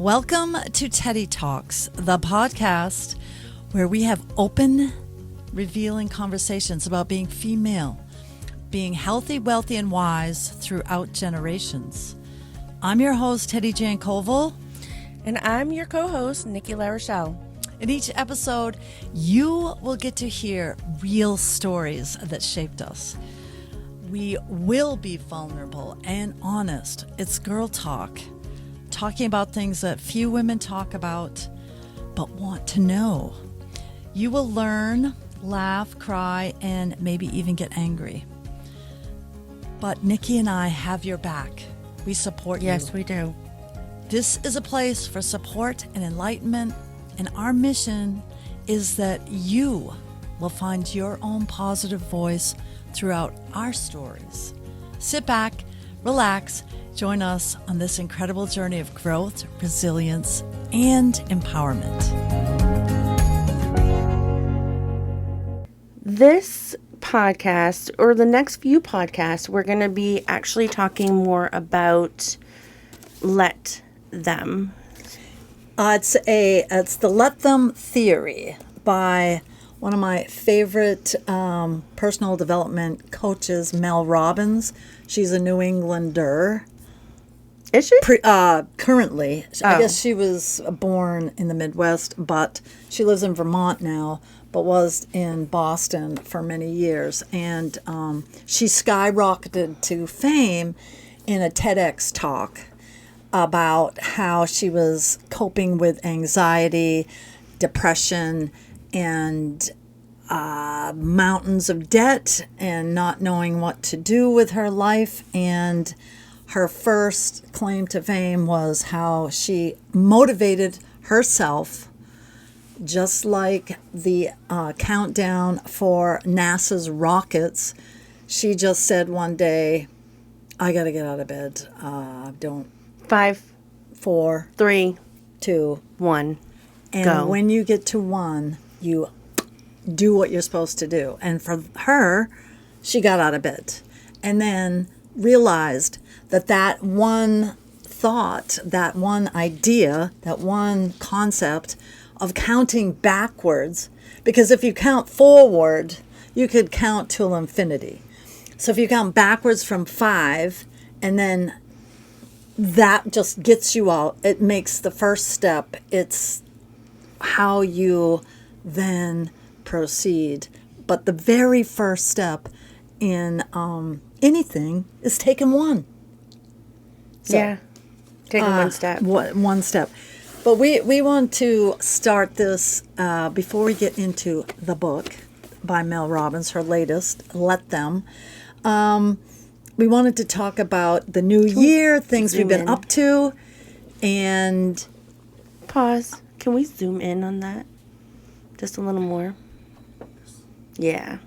Welcome to TeddiTalks, the podcast where we have open, revealing conversations about being female, being healthy, wealthy, and wise throughout generations. I'm your host, Teddi-Jann Covell. And I'm your co-host, Nicole LaRochelle. In each episode, you will get to hear real stories that shaped us. We will be vulnerable and honest. It's girl talk, talking about things that few women talk about but want to know. You will learn, laugh, cry, and maybe even get angry. But Nikki and I have your back. We support you. Yes, we do. This is a place for support and enlightenment, and our mission is that you will find your own positive voice throughout our stories. Sit back, relax, join us on this incredible journey of growth, resilience, and empowerment. This podcast, or the next few podcasts, we're going to be actually talking more about let them. It's the Let Them theory by one of my favorite personal development coaches, Mel Robbins. She's a New Englander. Is she? Currently. I guess she was born in the Midwest, but she lives in Vermont now, but was in Boston for many years. And she skyrocketed to fame in a TEDx talk about how she was coping with anxiety, depression, and mountains of debt and not knowing what to do with her life. And her first claim to fame was how she motivated herself, just like the countdown for NASA's rockets. She just said one day, I got to get out of bed. Don't. 5, 4, 3, 2, 1. And go. when you get to 1, you do what you're supposed to do. And for her, she got out of bed and then realized that one thought, that one idea, that one concept of counting backwards, because if you count forward, you could count till infinity. So if you count backwards from 5, and then that just gets you out, it makes the first step. It's how you then proceed. But the very first step in anything is taking 1. So, yeah. Taking one step. One step. But we want to start this before we get into the book by Mel Robbins, her latest, Let Them. We wanted to talk about the new year, things we've been up to, and... Pause. Can we zoom in on that? Just a little more? Yeah.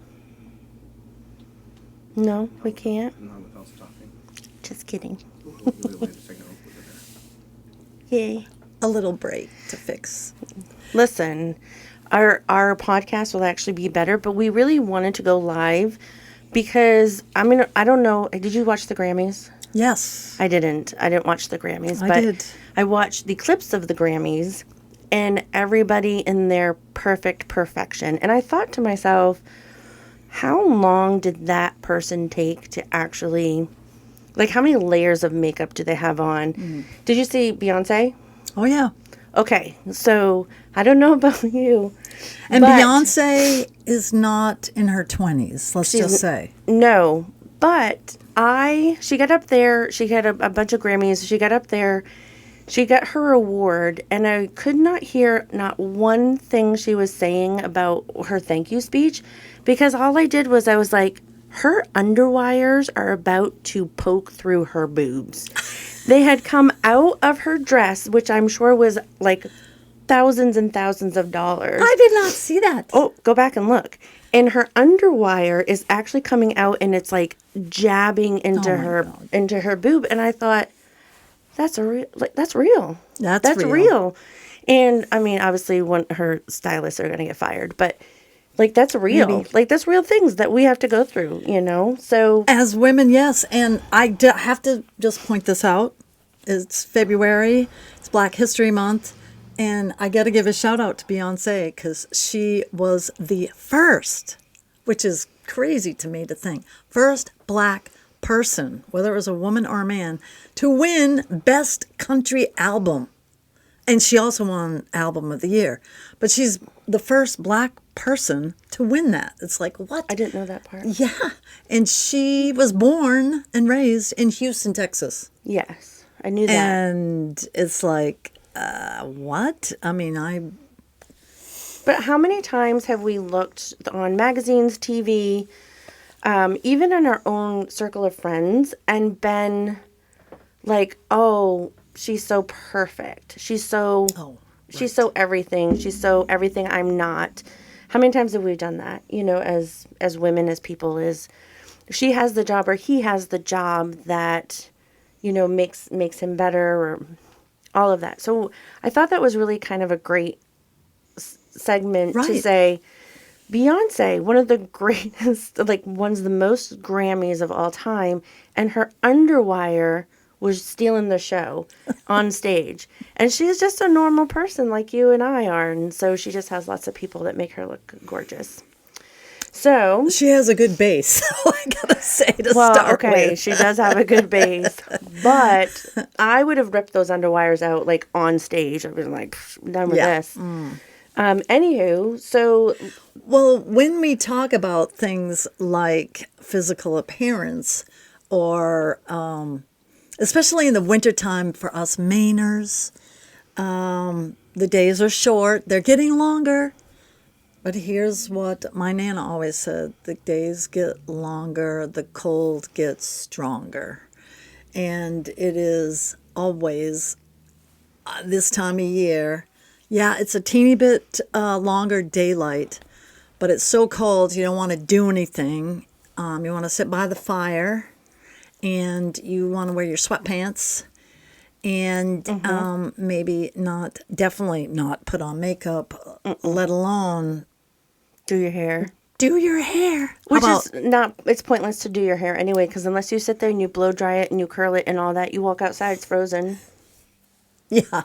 No, we can't? Not without stopping. Just kidding. We'll wait a second. Yay. a little break to fix. Listen, our podcast will actually be better, but we really wanted to go live because, I mean, I don't know. Did you watch the Grammys? Yes. I didn't watch the Grammys, I but did. I watched the clips of the Grammys and everybody in their perfection. And I thought to myself, how long did that person take to actually, like, how many layers of makeup do they have on? Mm. Did you see Beyonce? Oh, yeah. Okay, so I don't know about you. And Beyonce is not in her 20s, let's just say. No, but she got up there, she had a bunch of Grammys, she got up there, she got her award, and I could not hear not one thing she was saying about her thank you speech, because all I did was I was like, her underwires are about to poke through her boobs. They had come out of her dress, which I'm sure was like thousands and thousands of dollars. I did not see that. Oh, go back and look. And her underwire is actually coming out, and it's like jabbing into her boob. And I thought, that's real. That's real. And I mean, obviously, her stylists are going to get fired, but like, that's real. Maybe. Like, that's real things that we have to go through, you know? So as women, yes. And I have to just point this out. It's February. It's Black History Month. And I got to give a shout out to Beyonce because she was the first, which is crazy to me to think, first Black person, whether it was a woman or a man, to win Best Country Album. And she also won Album of the Year. But she's the first Black person to win that. It's like, what? I didn't know that part. Yeah. And she was born and raised in Houston, Texas. Yes, I knew that. And it's like, what? I mean, But how many times have we looked on magazines, TV, even in our own circle of friends, and been like, oh, she's so perfect. She's so everything. She's so everything I'm not. How many times have we done that? You know, as women, as people, is she has the job or he has the job that, you know, makes him better, or all of that. So I thought that was really kind of a great segment to say, Beyonce, one of the greatest, like one's the most Grammys of all time, and her underwire was stealing the show on stage. And she's just a normal person like you and I are. And so she just has lots of people that make her look gorgeous. So she has a good base, I gotta say, to start with. She does have a good base. But I would have ripped those underwires out like on stage. I've been like, done with this. Anywho, so... Well, when we talk about things like physical appearance or... especially in the wintertime for us Mainers, the days are short. They're getting longer. But here's what my Nana always said. The days get longer, the cold gets stronger. And it is always this time of year. Yeah, it's a teeny bit longer daylight, but it's so cold you don't want to do anything. You want to sit by the fire. And you want to wear your sweatpants and definitely not put on makeup, let alone do your hair. It's pointless to do your hair anyway, because unless you sit there and you blow dry it and you curl it and all that, you walk outside, it's frozen. Yeah.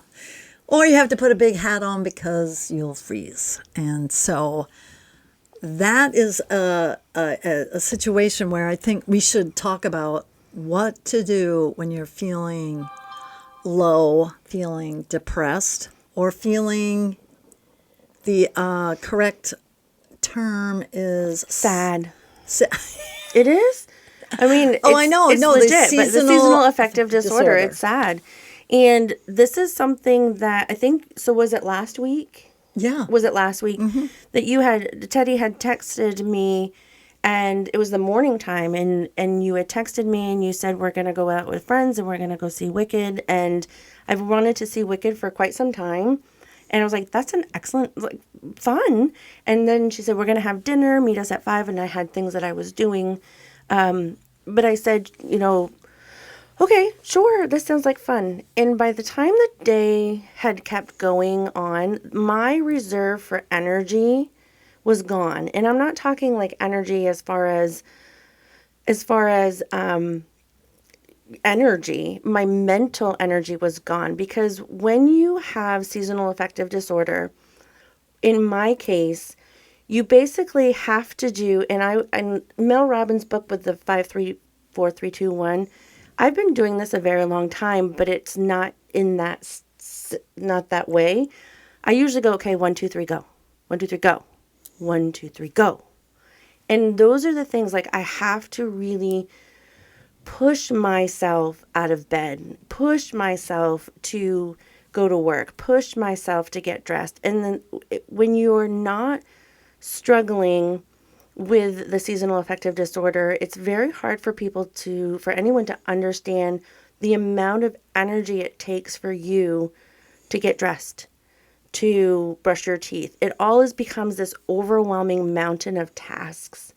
Or you have to put a big hat on because you'll freeze. And so that is a situation where I think we should talk about what to do when you're feeling low, feeling depressed, or feeling the correct term is sad. It is? I mean, I know. It's legit, but the seasonal affective disorder, it's sad. And this is something that I think, so was it last week? Yeah. Was it last week that Teddy had texted me? And it was the morning time, and you had texted me, and you said, we're going to go out with friends, and we're going to go see Wicked. And I've wanted to see Wicked for quite some time. And I was like, that's an excellent, fun. And then she said, we're going to have dinner, meet us at 5. And I had things that I was doing. But I said, okay, sure, this sounds like fun. And by the time the day had kept going on, my reserve for energy was gone. And I'm not talking like energy as far as energy. My mental energy was gone, because when you have seasonal affective disorder, in my case, you basically have to do, and Mel Robbins' book with the 5, 3, 4, 3, 2, 1, I've been doing this a very long time, but it's not in that, not that way. I usually go, okay, 1, 2, 3, go. 1, 2, 3, go. 1, 2, 3, go. And those are the things, like, I have to really push myself out of bed, push myself to go to work, push myself to get dressed. And then when you're not struggling with the seasonal affective disorder, it's very hard for anyone to understand the amount of energy it takes for you to get dressed, to brush your teeth. It always becomes this overwhelming mountain of tasks.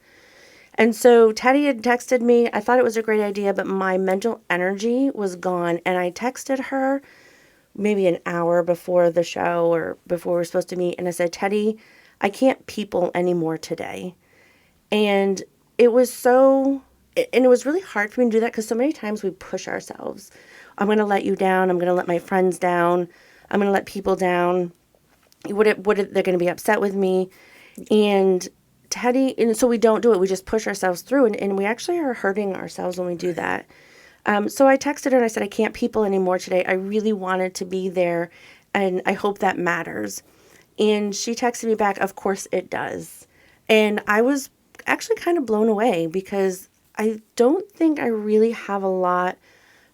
And so Teddy had texted me. I thought it was a great idea, but my mental energy was gone. And I texted her maybe an hour before the show or before we were supposed to meet. And I said, Teddy, I can't people anymore today. And it was really hard for me to do that, because so many times we push ourselves. I'm going to let you down. I'm going to let my friends down. I'm going to let people down. They're going to be upset with me. And and so we don't do it. We just push ourselves through, and we actually are hurting ourselves when we do that. So I texted her and I said, I can't people anymore today. I really wanted to be there, and I hope that matters. And she texted me back, of course it does. And I was actually kind of blown away because I don't think I really have a lot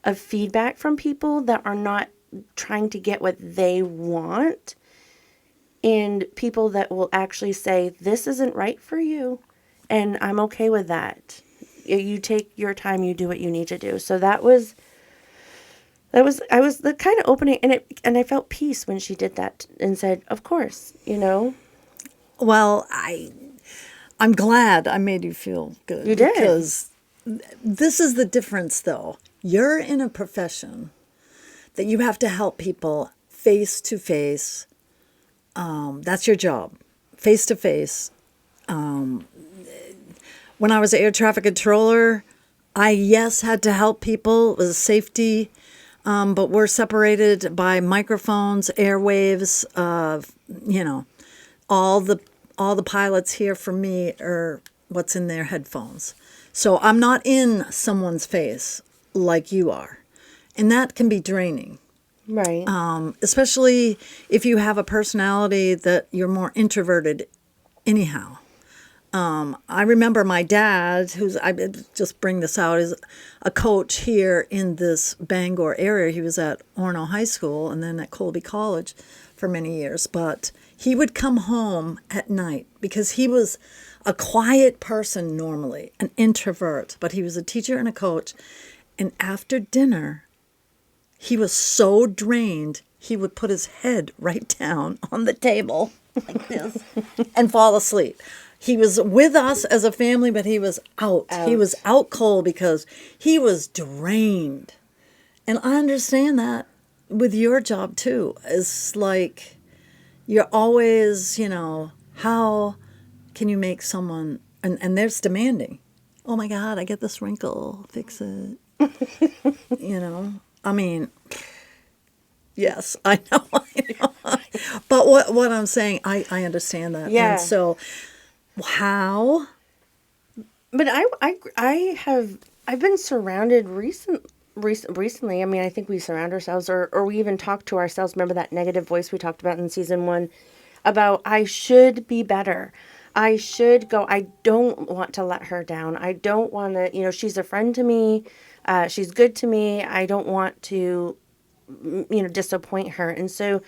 of feedback from people that are not trying to get what they want, and people that will actually say, this isn't right for you, and I'm okay with that. You take your time, you do what you need to do. So I was the kind of opening, and I felt peace when she did that and said, of course, Well, I'm glad I made you feel good. You did. Because this is the difference, though. You're in a profession that you have to help people face to face. That's your job, face to face. When I was an air traffic controller, I had to help people. It was safety, but we're separated by microphones, airwaves. All the pilots hear from me are what's in their headphones. So I'm not in someone's face like you are, and that can be draining. Right. Especially if you have a personality that you're more introverted anyhow. I remember my dad, I just bring this out, is a coach here in this Bangor area. He was at Orono High School and then at Colby College for many years. But he would come home at night because he was a quiet person normally, an introvert. But he was a teacher and a coach. And after dinner, he was so drained, he would put his head right down on the table like this and fall asleep. He was with us as a family, but he was out. He was out cold because he was drained. And I understand that with your job, too. It's like you're always, how can you make someone, and there's demanding. Oh, my God, I get this wrinkle. Fix it. I mean, yes, I know. But what I'm saying, I understand that. Yeah. And so, how? But I've been surrounded recently. I mean, I think we surround ourselves, or we even talk to ourselves. Remember that negative voice we talked about in season 1 about I should be better. I should go. I don't want to let her down. I don't want to, she's a friend to me. She's good to me. I don't want to, disappoint her. And so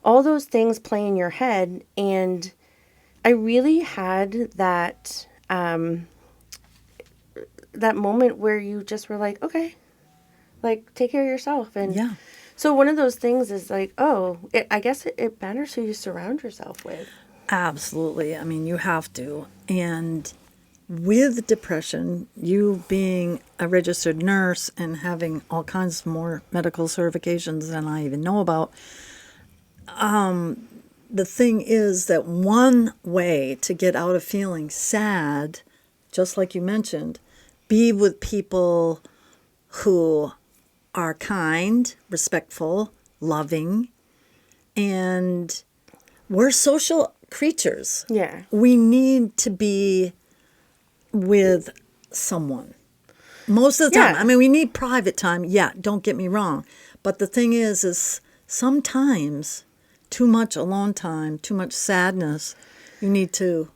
all those things play in your head. And I really had that, that moment where you just were like, okay, like take care of yourself. And Yeah. So one of those things is like, I guess it matters who you surround yourself with. Absolutely. I mean, you have to. And with depression, you being a registered nurse and having all kinds more medical certifications than I even know about, the thing is that one way to get out of feeling sad, just like you mentioned, be with people who are kind, respectful, loving, and we're social creatures. Yeah. We need to be with someone most of the time. Yeah. I mean, we need private time. Yeah, don't get me wrong. But the thing is sometimes too much alone time, too much sadness. You need to.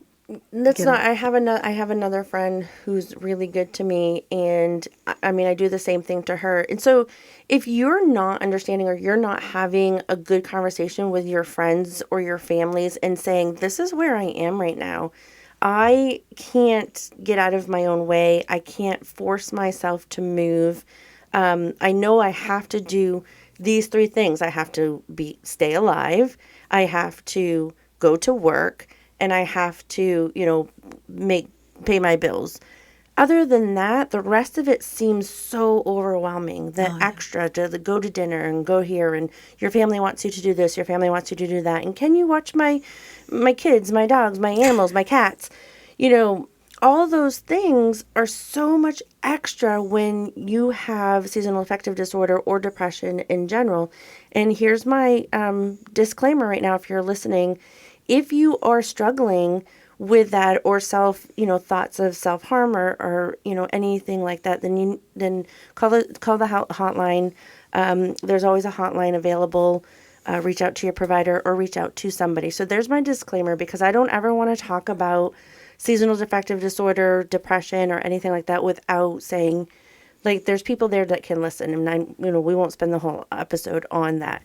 I have another friend who's really good to me, and I mean, I do the same thing to her. And so if you're not understanding or you're not having a good conversation with your friends or your families and saying, this is where I am right now, I can't get out of my own way. I can't force myself to move. I know I have to do these 3 things. I have to stay alive. I have to go to work. And I have to, pay my bills. Other than that, the rest of it seems so overwhelming. The extra to go to dinner and go here, and your family wants you to do this, your family wants you to do that. And can you watch my kids, my dogs, my animals, my cats? all those things are so much extra when you have seasonal affective disorder or depression in general. And here's my disclaimer right now, if you're listening, if you are struggling with that or thoughts of self-harm or anything like that, then call the hotline. There's always a hotline available. Reach out to your provider or reach out to somebody. So there's my disclaimer, because I don't ever want to talk about seasonal affective disorder, depression, or anything like that without saying, like, there's people there that can listen, and we won't spend the whole episode on that.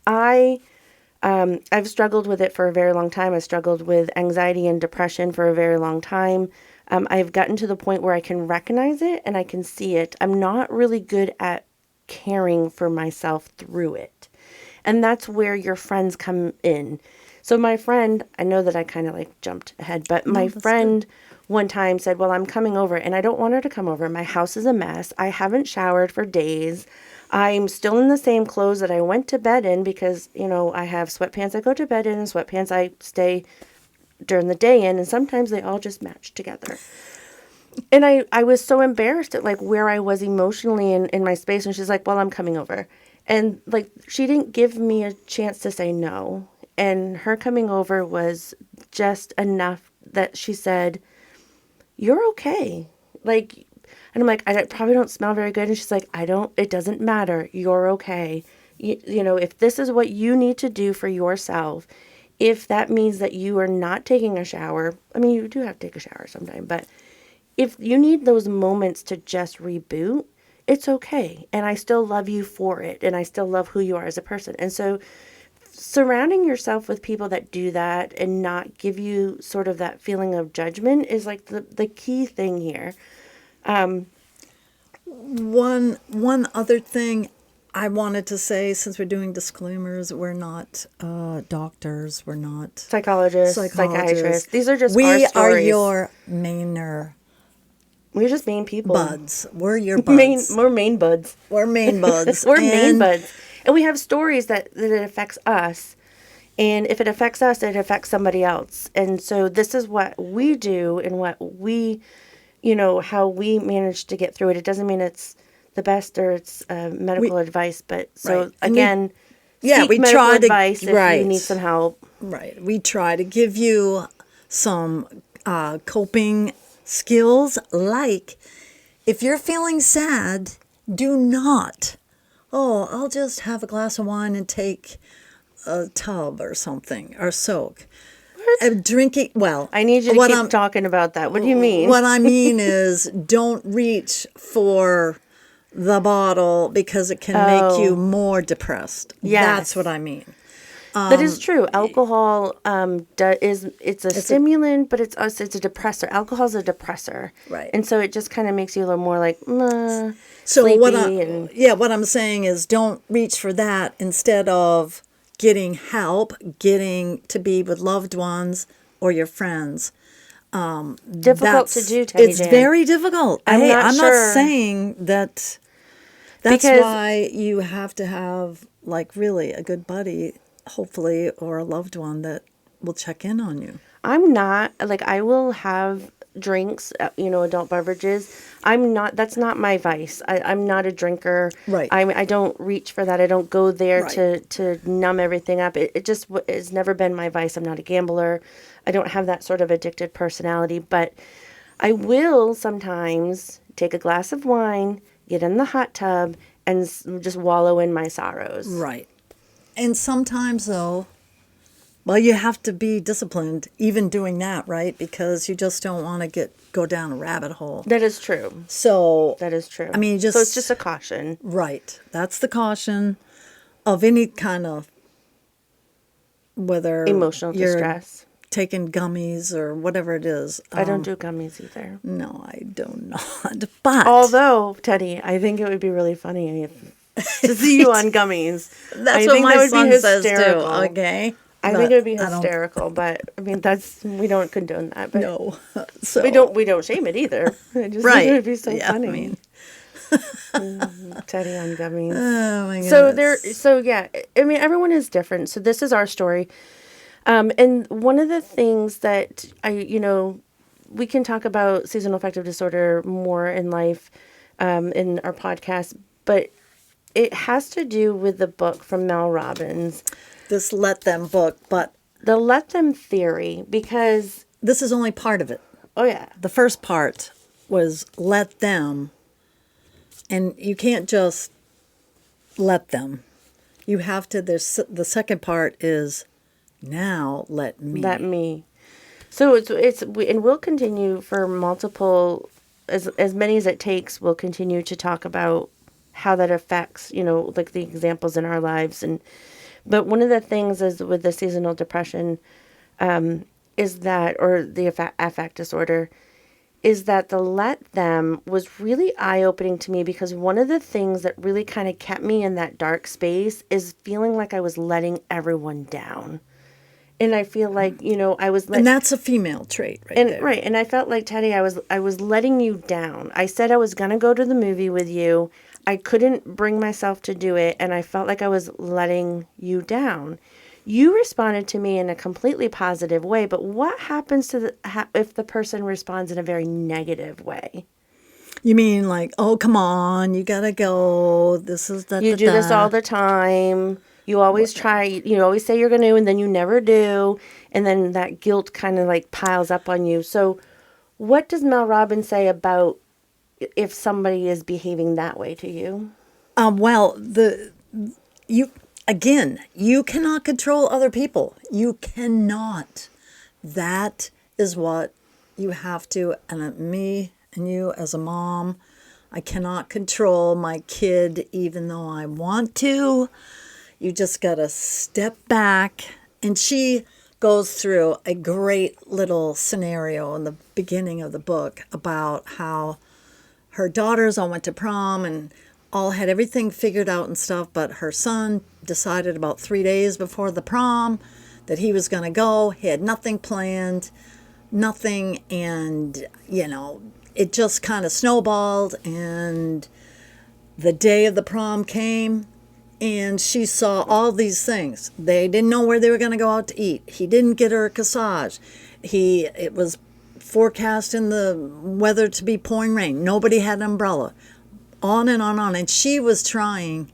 I've struggled with it for a very long time. I struggled with anxiety and depression for a very long time. I've gotten to the point where I can recognize it and I can see it. I'm not really good at caring for myself through it. And that's where your friends come in. So my friend, I know that I kind of like jumped ahead, but my friend one time said, well, I'm coming over, and I don't want her to come over. My house is a mess. I haven't showered for days. I'm still in the same clothes that I went to bed in because, I have sweatpants I go to bed in and sweatpants I stay during the day in, and sometimes they all just match together. And I was so embarrassed at like where I was emotionally in my space, and she's like, well, I'm coming over. And like, she didn't give me a chance to say no. And her coming over was just enough that she said, you're okay. Like, and I'm like, I probably don't smell very good. And she's like, it doesn't matter. You're okay. If this is what you need to do for yourself, if that means that you are not taking a shower, I mean, you do have to take a shower sometime, but if you need those moments to just reboot, it's okay. And I still love you for it. And I still love who you are as a person. And so surrounding yourself with people that do that and not give you sort of that feeling of judgment is like the key thing here. One other thing I wanted to say, since we're doing disclaimers, we're not doctors, we're not psychologists, psychiatrists. These are just we our stories. are your mainer. We're just main people. Buds. We're your buds. We're main buds. We're main buds. We're main buds. And we have stories that it affects us. And if it affects us, it affects somebody else. And so this is what we do and what we, how we manage to get through it. It doesn't mean it's the best or it's medical advice. But so, again, seek we medical try advice if you need some help. Right. We try to give you some coping skills, like if you're feeling sad, do not, I'll just have a glass of wine and take a tub or something, or soak. Drinking, I need you to keep talking about that. What do you mean? What I mean is, don't reach for the bottle because it can make you more depressed. Yes. That's what I mean. That is true. Alcohol it's a stimulant, but it's a depressor. Alcohol is a depressor, right? And so it just kind of makes you a little more like so sleepy. What I'm saying is, don't reach for that instead of getting help, getting to be with loved ones or your friends. Difficult to do, Teddi-Jann. It's very difficult. I'm not saying that. That's why you have to have like really a good buddy, hopefully, or a loved one that will check in on you. I'm not, like, I will have drinks, adult beverages. That's not my vice. I'm not a drinker. Right. I don't reach for that. I don't go there to numb everything up. It just has never been my vice. I'm not a gambler. I don't have that sort of addicted personality, but I will sometimes take a glass of wine, get in the hot tub, and just wallow in my sorrows. Right. And sometimes, though, you have to be disciplined even doing that, right? Because you just don't want to go down a rabbit hole. That is true. So that is true. I mean, so it's just a caution. Right. That's the caution of any kind of, whether emotional distress, taking gummies or whatever it is. I don't do gummies either. No, I do not. But although, Teddy, I think it would be really funny to see you on gummies. That's what my son says too. Okay. I think it would be hysterical, but I mean, we don't condone that. But no, so we don't shame it either. I just think it would be so funny. I mean. Teddy on gummies. Oh my goodness. I mean, everyone is different. So this is our story. And one of the things that we can talk about seasonal affective disorder more in life, in our podcast, but it has to do with the book from Mel Robbins. This Let Them book, but The Let Them theory, because... this is only part of it. Oh, yeah. The first part was let them, and you can't just let them. You have to, the second part is now let me. Let me. So and we'll continue for multiple, as many as it takes, we'll continue to talk about how that affects, like the examples in our lives. But one of the things is with the seasonal depression, is that, or the affect disorder, is that the let them was really eye-opening to me, because one of the things that really kind of kept me in that dark space is feeling like I was letting everyone down. And I feel like, I was... and that's a female trait there. Right. And I felt like, Teddy, I was letting you down. I said I was going to go to the movie with you. I couldn't bring myself to do it. And I felt like I was letting you down. You responded to me in a completely positive way. But what happens to if the person responds in a very negative way? You mean like, oh, come on, you got to go. This is that. You do this all the time. You always try, you always say you're going to, and then you never do. And then that guilt kind of like piles up on you. So what does Mel Robbins say about if somebody is behaving that way to you? Well, you cannot control other people. You cannot. That is what you have to, and me and you as a mom, I cannot control my kid even though I want to. You just got to step back. And she goes through a great little scenario in the beginning of the book about how her daughters all went to prom and all had everything figured out and stuff, but her son decided about 3 days before the prom that he was going to go. He had nothing planned, nothing, and, it just kind of snowballed, and the day of the prom came, and she saw all these things. They didn't know where they were going to go out to eat. He didn't get her a corsage. It was forecast in the weather to be pouring rain. Nobody had an umbrella. On and on and on. And she was trying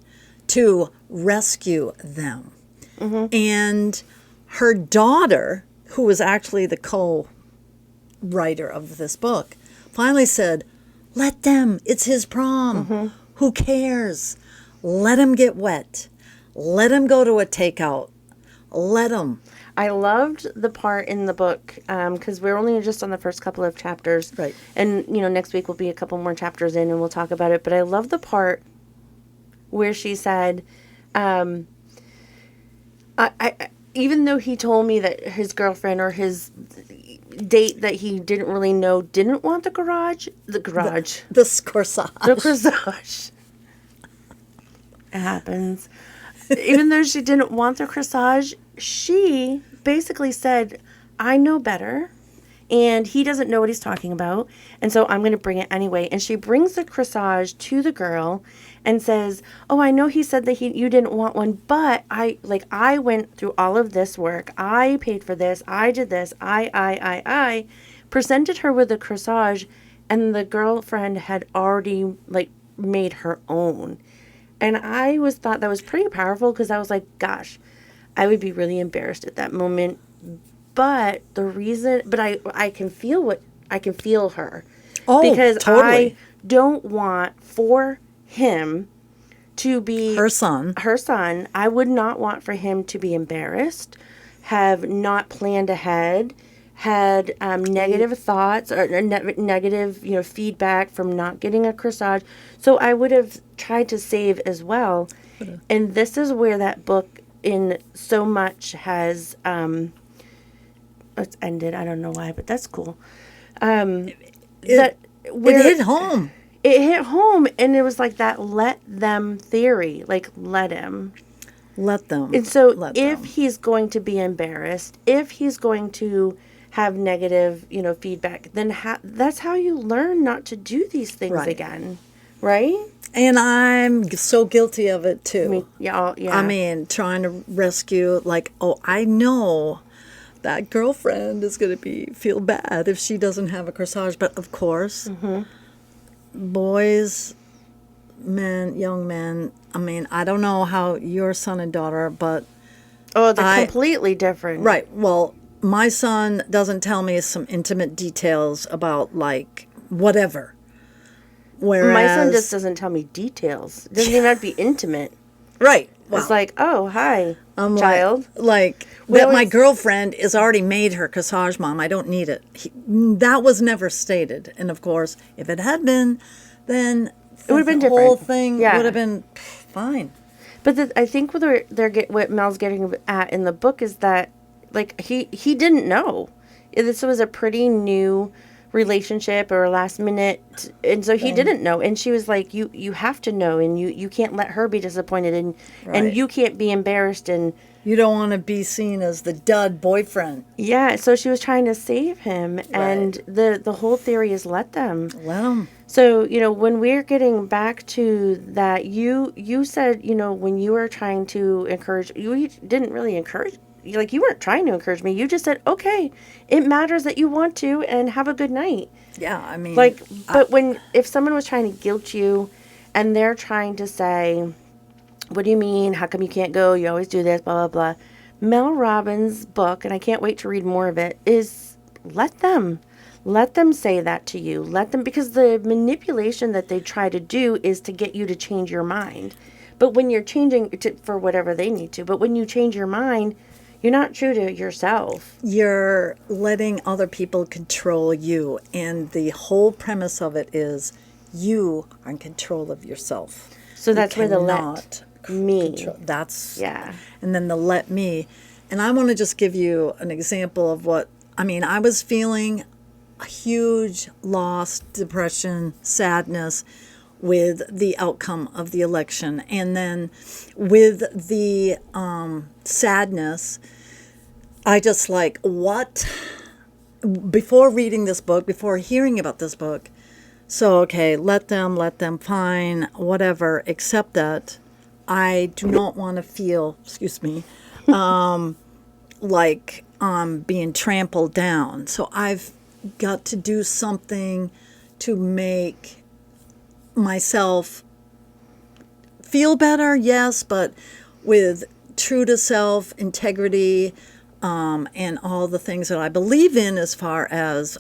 to rescue them. Mm-hmm. And her daughter, who was actually the co-writer of this book, finally said, let them. It's his prom. Mm-hmm. Who cares? Let him get wet. Let him go to a takeout. Let him. I loved the part in the book because we're only just on the first couple of chapters. Right. And, next week will be a couple more chapters in and we'll talk about it. But I love the part where she said, I even though he told me that his girlfriend or his date that he didn't really know didn't want the corsage. The corsage. The corsage. It happens. Even though she didn't want the corsage, she basically said, I know better, and he doesn't know what he's talking about, and so I'm going to bring it anyway. And she brings the corsage to the girl and says, oh, I know he said that you didn't want one, but I went through all of this work. I paid for this. I did this. I presented her with the corsage, and the girlfriend had already, made her own. And I thought that was pretty powerful because I was like, gosh, I would be really embarrassed at that moment. But I can feel her. Oh, because totally. I don't want for him to be her son. I would not want for him to be embarrassed, have not planned ahead, had negative thoughts or negative, feedback from not getting a corsage. So I would have tried to save as well. And this is where that book in so much has, it's ended. I don't know why, but that's cool. It hit home. It hit home, and it was like that let them theory, let him. Let them. And so if he's going to be embarrassed, if he's going to have negative, feedback, then that's how you learn not to do these things again, right? And I'm so guilty of it too. Yeah. I mean, trying to rescue, I know that girlfriend is going to feel bad if she doesn't have a corsage. But of course, boys, men, young men, I mean, I don't know how your son and daughter, but Oh, they're completely different. right. Well, my son doesn't tell me some intimate details about like whatever. Whereas My son just doesn't tell me details. It doesn't even have to be intimate. right. Well, It's like, oh, hi, I'm child. like We that my always- girlfriend is already made her corsage, Mom. I don't need it. That was never stated. And of course, if it had been, then It would have been the whole different. thing Yeah. would have been fine. But I think what Mel's getting at in the book is that, like, he didn't know. This was a pretty new relationship or last minute, and so he didn't know. And she was like, you have to know, and you can't let her be disappointed, and Right. you can't be embarrassed. And You don't want to be seen as the dud boyfriend. yeah, so she was trying to save him, and the whole theory is let them. Let him. So, when we're getting back to that, you said, when you were trying to encourage, you didn't really encourage, like, you weren't trying to encourage me. You just said, okay, it matters that you want to, and have a good night. Yeah, I mean, Like, but if someone was trying to guilt you, and they're trying to say, what do you mean? How come you can't go? You always do this, blah, blah, blah. Mel Robbins' book, and I can't wait to read more of it, is let them say that to you. Let them, because the manipulation that they try to do is to get you to change your mind. But when you're changing for whatever they need to, but when you change your mind, you're not true to yourself. you're letting other people control you. And the whole premise of it is you are in control of yourself. So that's where the let Cannot me. That's Yeah. and then the let me. And I want to just give you an example of what I mean. I was feeling a huge loss, depression, sadness with the outcome of the election. And then with the sadness, I just like, what? Before reading this book, before hearing about this book, so, okay, let them, fine, whatever, except that I do not want to feel, excuse me, like being trampled down. So I've got to do something to make myself feel better, yes, but with true to self, integrity, and all the things that I believe in as far as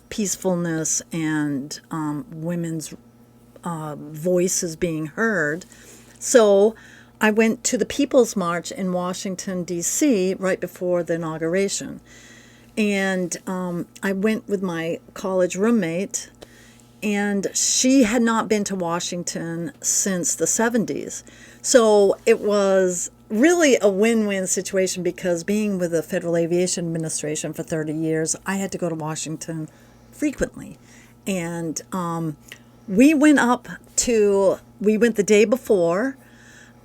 peacefulness and women's voices being heard. So I went to the People's March in Washington, D.C. right before the inauguration. And I went with my college roommate, and she had not been to Washington since the 70s. So it was really a win-win situation because being with the Federal Aviation Administration for 30 years, I had to go to Washington frequently. And we went the day before,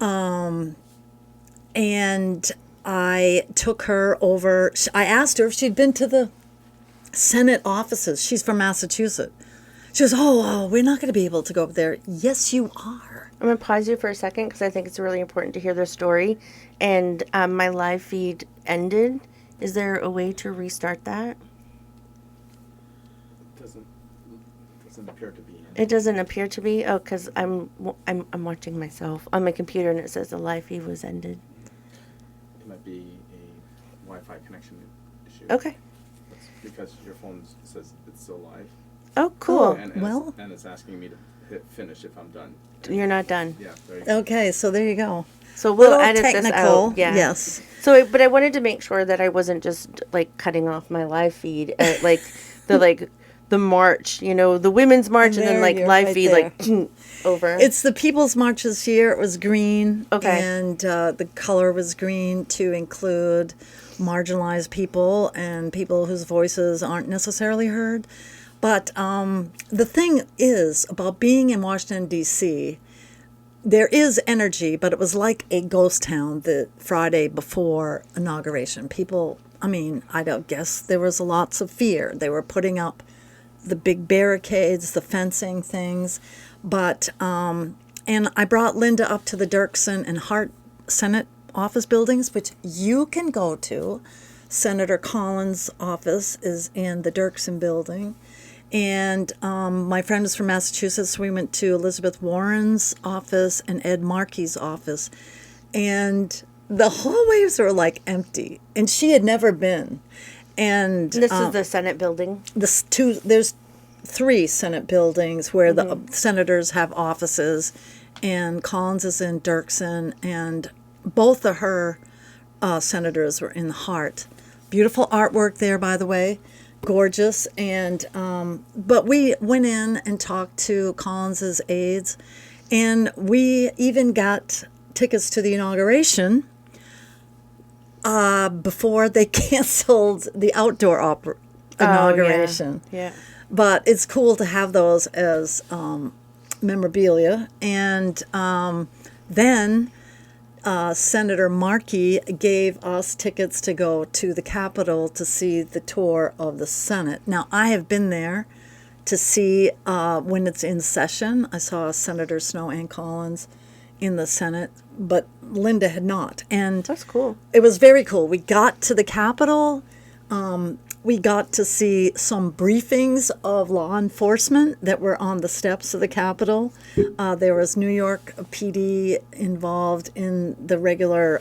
and I took her over. I asked her if she'd been to the Senate offices. She's from Massachusetts. She goes, oh, we're not going to be able to go up there. Yes, you are. I'm going to pause you for a second because I think it's really important to hear their story. And my live feed ended. Is there a way to restart that? Doesn't appear to be. It doesn't appear to be. Oh, because I'm watching myself on my computer and it says the live feed was ended. It might be a Wi-Fi connection issue. Okay. That's because your phone says it's still live. Oh, cool. And it's asking me to hit finish if I'm done. You're not done. Yeah. There you go. Okay, so there you go. So we'll Little edit this technical, out. Yeah. yes. So, but I wanted to make sure that I wasn't just like cutting off my live feed, like the march, the women's march, and then There, like you're live right feed, there. like over. It's the People's March this year. It was green. Okay. And the color was green to include marginalized people and people whose voices aren't necessarily heard. But the thing is about being in Washington, D.C., there is energy, but it was like a ghost town the Friday before inauguration. People, I don't guess there was lots of fear. They were putting up the big barricades, the fencing things. But, and I brought Linda up to the Dirksen and Hart Senate office buildings, which you can go to. Senator Collins' office is in the Dirksen building. And my friend was from Massachusetts, so we went to Elizabeth Warren's office and Ed Markey's office. And the hallways were like empty, and she had never been. And This is the Senate building. There's 3 Senate buildings where the senators have offices, and Collins is in Dirksen, and both of her senators were in the Hart. Beautiful artwork there, by the way, gorgeous. And but we went in and talked to Collins's aides, and we even got tickets to the inauguration before they canceled the outdoor inauguration. Yeah. But it's cool to have those as memorabilia. And then Senator Markey gave us tickets to go to the Capitol to see the tour of the Senate. Now, I have been there to see when it's in session. I saw Senator Snowe and Collins in the Senate, but Linda had not. And That's cool. it was very cool. We got to the Capitol. We got to see some briefings of law enforcement that were on the steps of the Capitol. There was New York PD involved in the regular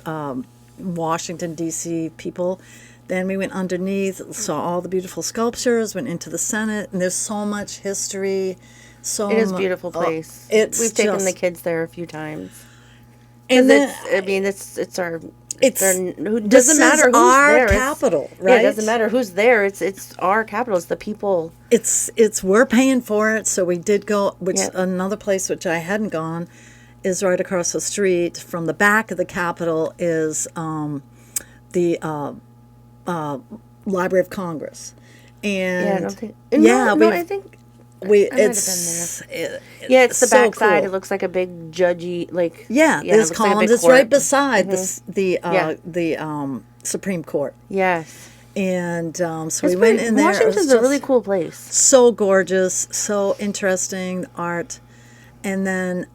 Washington, D.C. people. Then we went underneath, saw all the beautiful sculptures, went into the Senate, and there's so much history. It is a beautiful place. We've taken the kids there a few times. And then, it's our... It's doesn't matter who's our there. capital, right? Yeah, it doesn't matter who's there. It's our capital. It's the people. It's we're paying for it, so we did go. Which another place which I hadn't gone is right across the street from the back of the Capitol is the Library of Congress, and I don't think. I think. It's the so back side. cool. It looks like a big judgy, like there's it columns. like It's right beside the Supreme Court. Yes. And so we went in there. Washington's a really cool place. So gorgeous, so interesting, the art. And then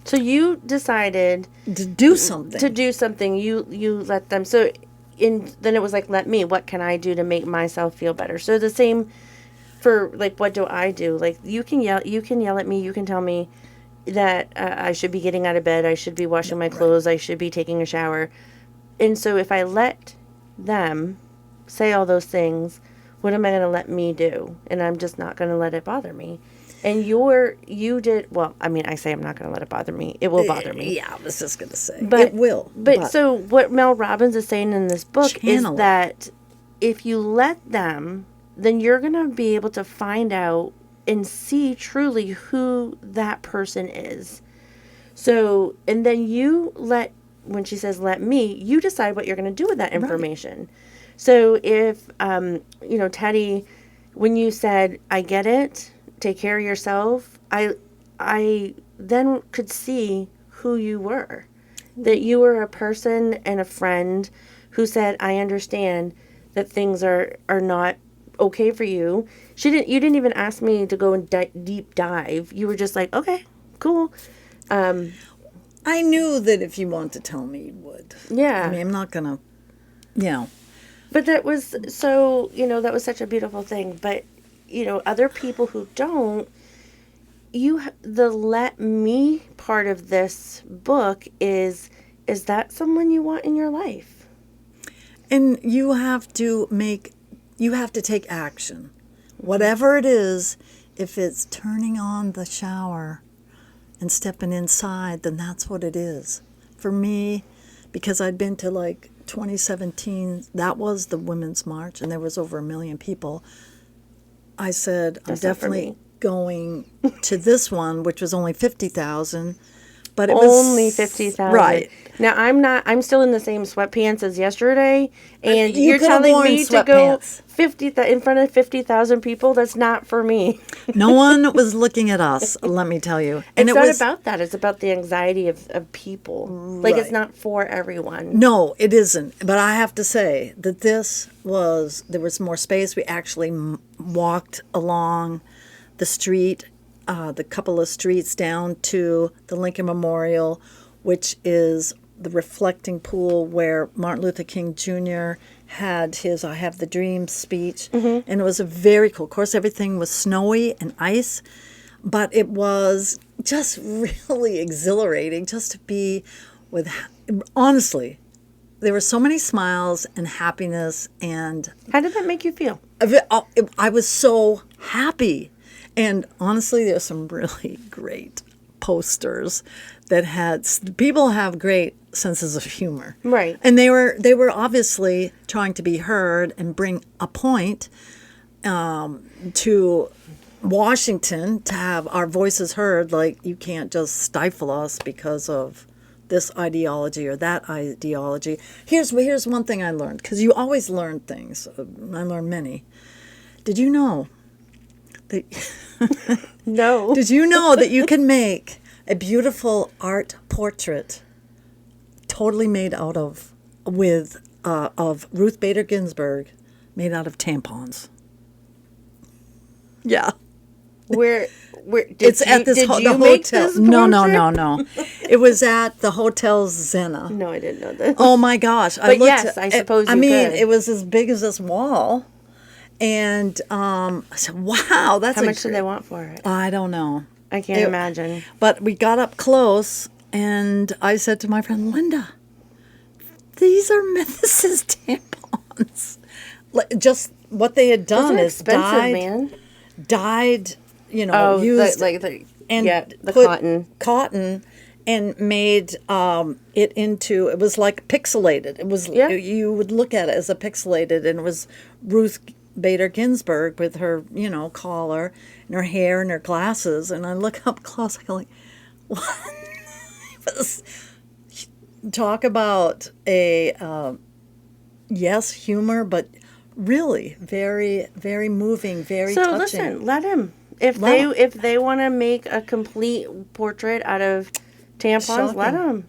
so you decided to do something. You let them. So then it was like, let me. What can I do to make myself feel better? So the same. For like, what do I do? Like, you can yell at me. You can tell me that I should be getting out of bed. I should be washing my clothes. I should be taking a shower. And so if I let them say all those things, what am I going to let me do? And I'm just not going to let it bother me. And you did, well, I mean, I say I'm not going to let it bother me. It will bother me. Yeah, I was just going to say. But, it will. But so what Mel Robbins is saying in this book is that if you let them, then you're going to be able to find out and see truly who that person is. So, and then when she says, let me, you decide what you're going to do with that information. Right. So if, Teddi, when you said, I get it, take care of yourself, I then could see who you were. That you were a person and a friend who said, I understand that things are not okay for you. You didn't even ask me to go and deep dive. You were just like, okay, cool. I knew that if you wanted to tell me, you would. Yeah. I mean, I'm not gonna, But that was so, that was such a beautiful thing. But, other people who don't, the let me part of this book is that someone you want in your life? And you have to take action. Whatever it is, if it's turning on the shower and stepping inside, then that's what it is. For me, because I'd been to 2017, that was the Women's March, and there was over 1 million people. I said, I'm definitely going to this one, which was only 50,000. But it was only 50,000. Right. Now I'm still in the same sweatpants as yesterday, and you're telling me to go 50 in front of 50,000 people. That's not for me. No one was looking at us. Let me tell you. And it's not about that. It's about the anxiety of people. Right. Like, it's not for everyone. No, it isn't. But I have to say that there was more space. We actually walked along the street. The couple of streets down to the Lincoln Memorial, which is the reflecting pool where Martin Luther King Jr. had his "I Have the Dream" speech, and it was a very cool. Of course, everything was snowy and ice, but it was just really exhilarating just to be with. Honestly, there were so many smiles and happiness, and How did that make you feel? I was so happy. And honestly, there's some really great posters that had people have great senses of humor, Right? and they were obviously trying to be heard and bring a point to Washington to have our voices heard. Like, you can't just stifle us because of this ideology or that ideology. Here's one thing I learned, because you always learn things. I learned many. Did you know that? No. Did you know that you can make a beautiful art portrait totally made out of Ruth Bader Ginsburg, made out of tampons? Yeah. Where It's at this did the you make hotel. this No. It was at the Hotel Zena. No, I didn't know that. Oh my gosh! But yes, I suppose you could. it was as big as this wall, and I said, "Wow, that's How much do they want for it? I don't know, I can't imagine. but we got up close, and I said to my friend Linda, "These are Mrs. tampons." Just what they had done Those are is expensive, dyed, Oh, used the cotton and made it into, it was like pixelated. It was, you would look at it as a pixelated, and it was Ruth Bader Ginsburg with her, collar and her hair and her glasses. And I look up close, I go like, what? Talk about a, yes, humor, but really very, very moving, very touching. So listen, let him. If they want to make a complete portrait out of tampons, Shocking. let them.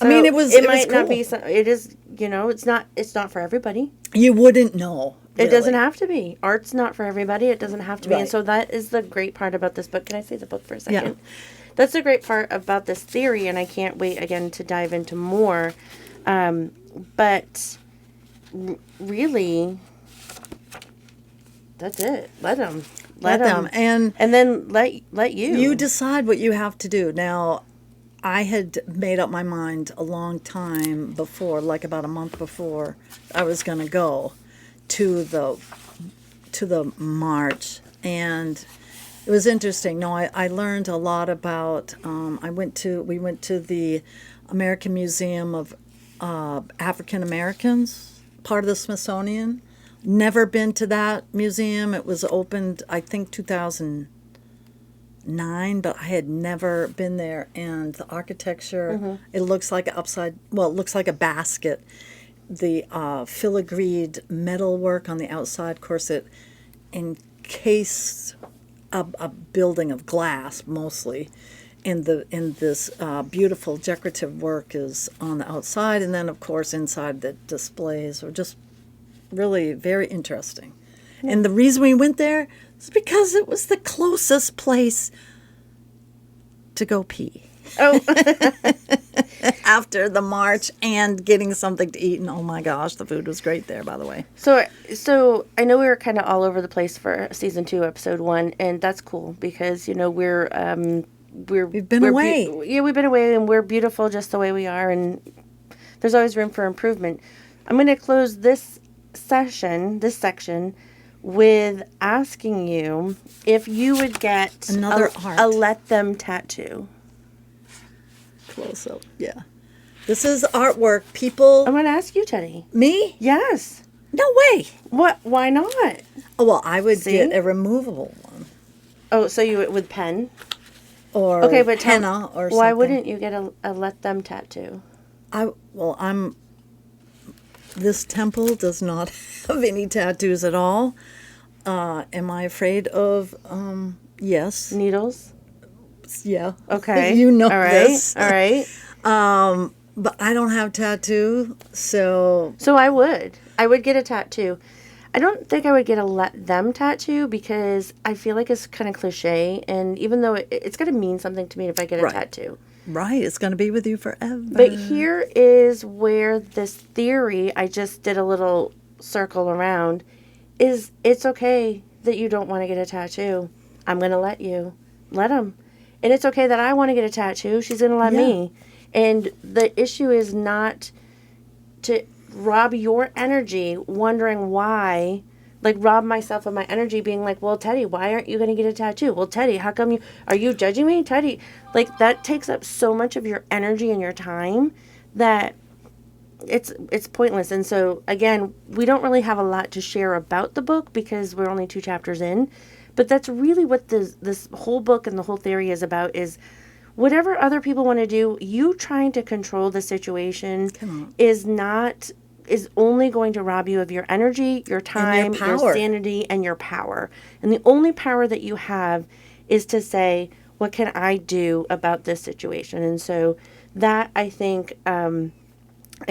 I mean, it might was not cool. be. It is. It's not for everybody. You wouldn't know. It really. doesn't have to be. Art's not for everybody. It doesn't have to be. And Right. so that is the great part about this book. Can I say the book for a second? Yeah. That's the great part about this theory, and I can't wait again to dive into more. But really, that's it. Let them. Let them. And then let you. you decide what you have to do. Now, I had made up my mind a long time before, like about a month before, I was going to go to the march, and it was interesting. No, I learned a lot about. We went to the American Museum of African Americans, part of the Smithsonian. Never been to that museum. It was opened, I think, 2009, but I had never been there. And the architecture, it looks like it looks like a basket. The filigreed metalwork on the outside, of course, it encased a building of glass mostly. And this beautiful decorative work is on the outside, and then, of course, inside the displays are just really very interesting. Yeah. And the reason we went there is because it was the closest place to go pee. Oh. After the march and getting something to eat. And oh my gosh, the food was great there, by the way. So I know we were kind of all over the place for season 2, episode 1, and that's cool because, we've been away. We've been away, and we're beautiful just the way we are, and there's always room for improvement. I'm going to close this section with asking you if you would get another a let them tattoo. Close up, yeah. This is artwork. People. I'm going to ask you, Teddy. Me? Yes. No way. What? Why not? Oh, well, I would get a removable one. Oh, so you with pen? Or but henna or something. Why wouldn't you get a let them tattoo? This temple does not have any tattoos at all. Am I afraid of, yes. Needles? Yeah. Okay. You know all right. this. All right. But I don't have tattoo, so... So I would get a tattoo. I don't think I would get a let them tattoo because I feel like it's kind of cliche, and even though it's going to mean something to me if I get a tattoo. Right. It's going to be with you forever. But here is where this theory, I just did a little circle around, is it's okay that you don't want to get a tattoo. I'm going to let you. Let him. And it's okay that I want to get a tattoo. She's going to let me. And the issue is not to rob your energy wondering why, like rob myself of my energy being like, well, Teddi, why aren't you going to get a tattoo? Well, Teddi, how come are you judging me? Teddi, like that takes up so much of your energy and your time that it's pointless. And so again, we don't really have a lot to share about the book because we're only 2 chapters in, but that's really what this whole book and the whole theory is about, is whatever other people want to do, you trying to control the situation is only going to rob you of your energy, your time, your sanity, and your power. And the only power that you have is to say, what can I do about this situation? And so that, I think, I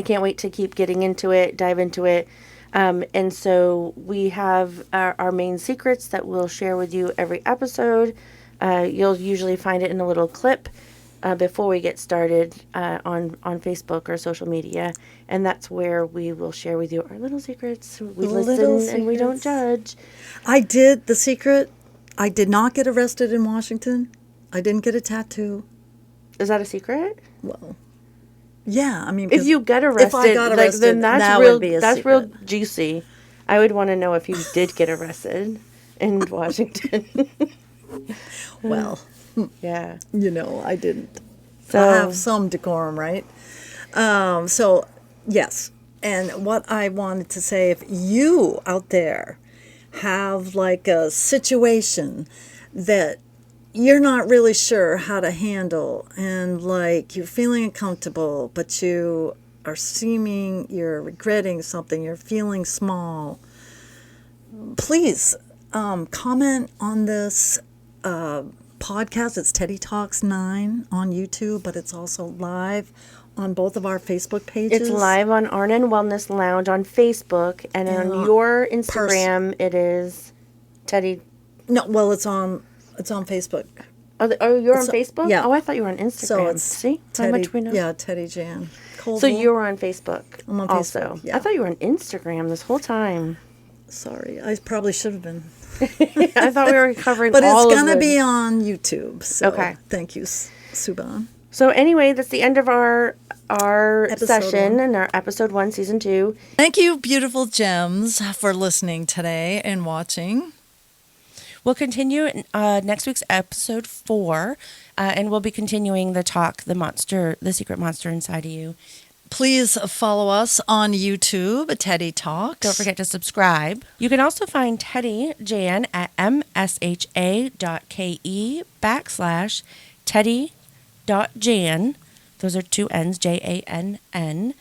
can't wait to keep getting into it, dive into it. And so we have our main secrets that we'll share with you every episode. You'll usually find it in a little clip before we get started on Facebook or social media. And that's where we will share with you our little secrets. We listen and we don't judge. I did the secret. I did not get arrested in Washington. I didn't get a tattoo. Is that a secret? Well, yeah. I mean, if you get arrested, if I got arrested, then that's that real. would be a that's secret. real juicy. I would want to know if you did get arrested in Washington. Well, yeah. I didn't. So I have some decorum, right? So, yes. And what I wanted to say, if you out there have like a situation that you're not really sure how to handle and like you're feeling uncomfortable, but you're regretting something, you're feeling small, please comment on this podcast. It's TeddiTalks 9 on YouTube, but it's also live on both of our Facebook pages. It's live on Arnon Wellness Lounge on Facebook, and on your Instagram it is Teddi. No, well, it's on Facebook. Oh, you're on Facebook? Yeah. Oh, I thought you were on Instagram. So it's See Teddi, how much we know. Yeah, Teddi-Jann Covell. So you were on Facebook. I'm on also. Facebook. Yeah. I thought you were on Instagram this whole time. Sorry, I probably should have been. I thought we were covering but all of it's going to them. be on YouTube. So Okay. Thank you, Suban. So anyway, that's the end of our session 1. and our episode 1, season 2. Thank you, beautiful gems, for listening today and watching. We'll continue in next week's episode 4, and we'll be continuing the secret monster inside of you. Please follow us on YouTube, TeddiTalks. Don't forget to subscribe. You can also find Teddi-Jann at msha.ke/Teddi.Jann. Those are 2 N's, Jann. And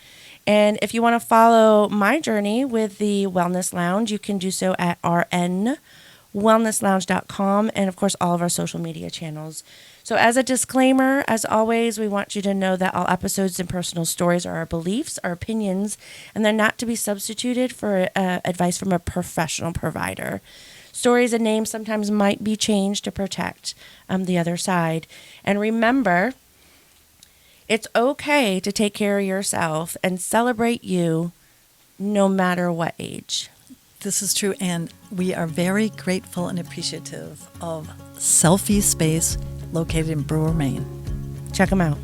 if you want to follow my journey with the Wellness Lounge, you can do so at rnwellnesslounge.com and, of course, all of our social media channels. So as a disclaimer, as always, we want you to know that all episodes and personal stories are our beliefs, our opinions, and they're not to be substituted for advice from a professional provider. Stories and names sometimes might be changed to protect the other side. And remember, it's okay to take care of yourself and celebrate you no matter what age. This is true, and we are very grateful and appreciative of Selfie Space located in Brewer, Maine. Check them out.